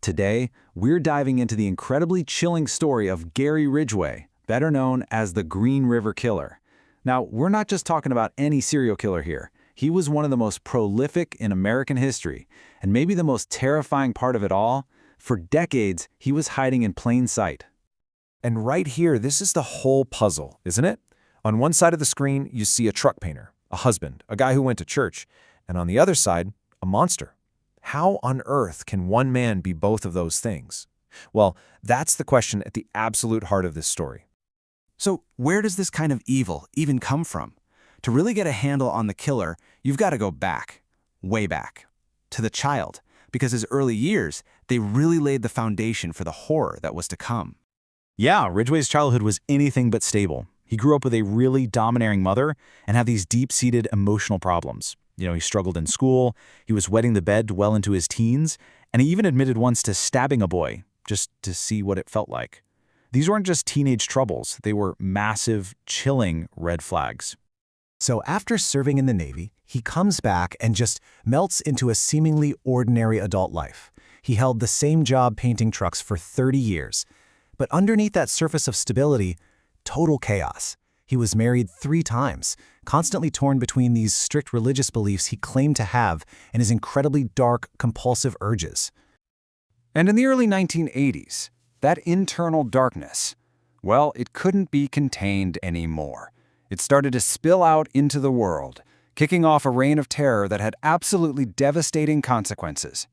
Today, we're diving into the incredibly chilling story of Gary Ridgway, better known as the Green River Killer. Now, we're not just talking about any serial killer here. He was one of the most prolific in American history, and maybe the most terrifying part of it all, for decades, he was hiding in plain sight. And right here, this is the whole puzzle, isn't it? On one side of the screen, you see a truck painter, a husband, a guy who went to church, and on the other side, a monster. How on earth can one man be both of those things? Well, that's the question at the absolute heart of this story. So where does this kind of evil even come from? To really get a handle on the killer, you've got to go back, way back, to the child, because his early years, they really laid the foundation for the horror that was to come. Yeah, Ridgway's childhood was anything but stable. He grew up with a really domineering mother and had these deep-seated emotional problems. He struggled in school, he was wetting the bed well into his teens, and he even admitted once to stabbing a boy, just to see what it felt like. These weren't just teenage troubles, they were massive, chilling red flags. So after serving in the Navy, he comes back and just melts into a seemingly ordinary adult life. He held the same job painting trucks for 30 years. But underneath that surface of stability, total chaos. He was married 3 times, constantly torn between these strict religious beliefs he claimed to have and his incredibly dark, compulsive urges. And in the early 1980s, that internal darkness, well, it couldn't be contained anymore. It started to spill out into the world, kicking off a reign of terror that had absolutely devastating consequences.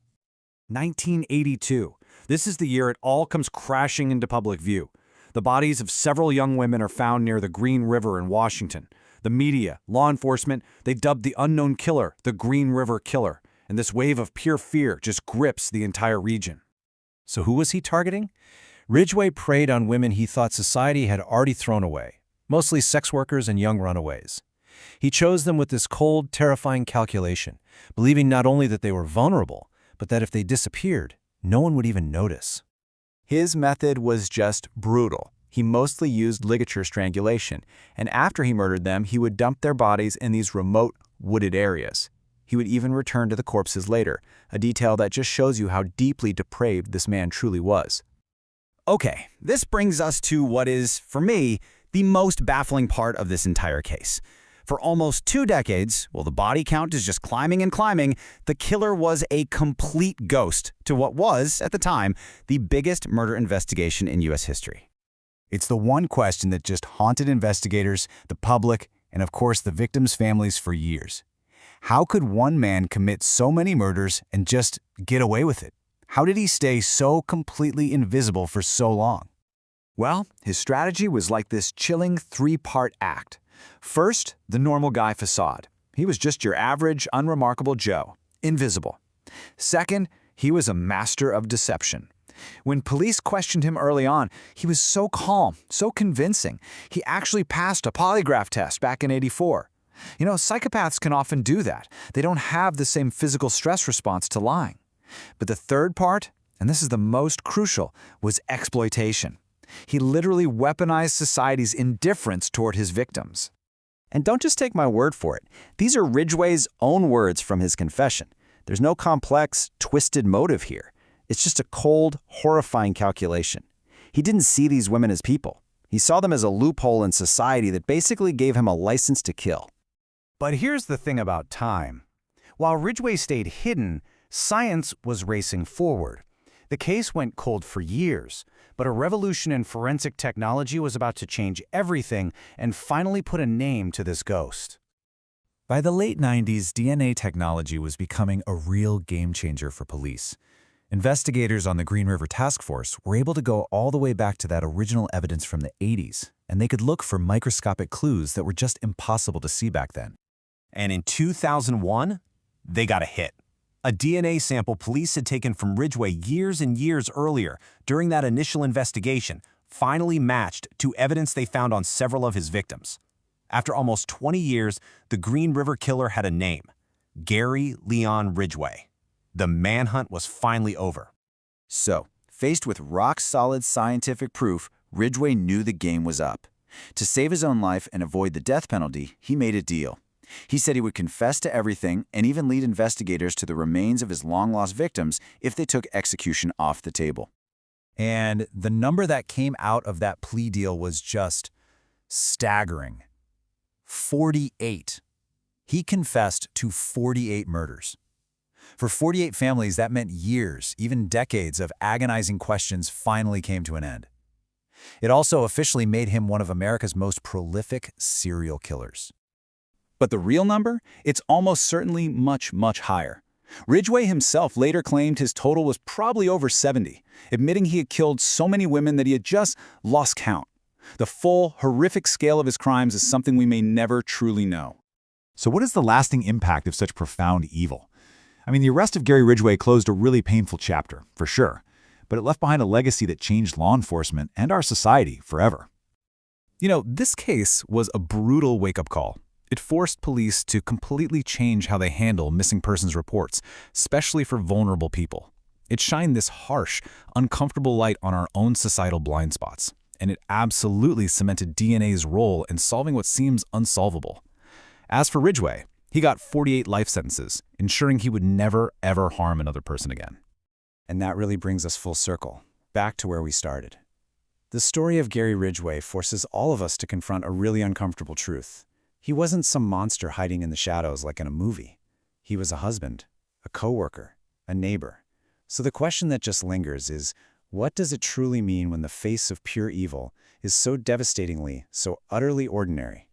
1982. This is the year it all comes crashing into public view. The bodies of several young women are found near the Green River in Washington. The media, law enforcement, they dubbed the unknown killer the Green River Killer, and this wave of pure fear just grips the entire region. So who was he targeting? Ridgway preyed on women he thought society had already thrown away, mostly sex workers and young runaways. He chose them with this cold, terrifying calculation, believing not only that they were vulnerable, but that if they disappeared, no one would even notice. His method was just brutal. He mostly used ligature strangulation, and after he murdered them, he would dump their bodies in these remote, wooded areas. He would even return to the corpses later, a detail that just shows you how deeply depraved this man truly was. Okay, this brings us to what is, for me, the most baffling part of this entire case. For almost 2 decades, the body count is just climbing and climbing, the killer was a complete ghost to what was, at the time, the biggest murder investigation in U.S. history. It's the one question that just haunted investigators, the public, and of course the victims' families for years. How could one man commit so many murders and just get away with it? How did he stay so completely invisible for so long? Well, his strategy was like this chilling 3-part act. First, the normal guy facade. He was just your average, unremarkable Joe, invisible. Second, he was a master of deception. When police questioned him early on, he was so calm, so convincing. He actually passed a polygraph test back in '84. Psychopaths can often do that. They don't have the same physical stress response to lying. But the third part, and this is the most crucial, was exploitation. He literally weaponized society's indifference toward his victims. And don't just take my word for it. These are Ridgway's own words from his confession. There's no complex, twisted motive here. It's just a cold, horrifying calculation. He didn't see these women as people. He saw them as a loophole in society that basically gave him a license to kill. But here's the thing about time. While Ridgway stayed hidden, science was racing forward. The case went cold for years, but a revolution in forensic technology was about to change everything and finally put a name to this ghost. By the late 90s, DNA technology was becoming a real game-changer for police. Investigators on the Green River Task Force were able to go all the way back to that original evidence from the 80s, and they could look for microscopic clues that were just impossible to see back then. And in 2001, they got a hit. A DNA sample police had taken from Ridgway years and years earlier during that initial investigation finally matched to evidence they found on several of his victims. After almost 20 years, the Green River Killer had a name: Gary Leon Ridgway. The manhunt was finally over. So, faced with rock-solid scientific proof, Ridgway knew the game was up. To save his own life and avoid the death penalty, he made a deal. He said he would confess to everything and even lead investigators to the remains of his long-lost victims if they took execution off the table. And the number that came out of that plea deal was just staggering. 48. He confessed to 48 murders. For 48 families, that meant years, even decades of agonizing questions finally came to an end. It also officially made him one of America's most prolific serial killers. But the real number? It's almost certainly much, much higher. Ridgway himself later claimed his total was probably over 70, admitting he had killed so many women that he had just lost count. The full, horrific scale of his crimes is something we may never truly know. So what is the lasting impact of such profound evil? I mean, the arrest of Gary Ridgway closed a really painful chapter, for sure, but it left behind a legacy that changed law enforcement and our society forever. You know, this case was a brutal wake-up call. It forced police to completely change how they handle missing persons reports, especially for vulnerable people. It shined this harsh, uncomfortable light on our own societal blind spots, and it absolutely cemented DNA's role in solving what seems unsolvable. As for Ridgway, he got 48 life sentences, ensuring he would never, ever harm another person again. And that really brings us full circle, back to where we started. The story of Gary Ridgway forces all of us to confront a really uncomfortable truth. He wasn't some monster hiding in the shadows like in a movie. He was a husband, a coworker, a neighbor. So the question that just lingers is, what does it truly mean when the face of pure evil is so devastatingly, so utterly ordinary?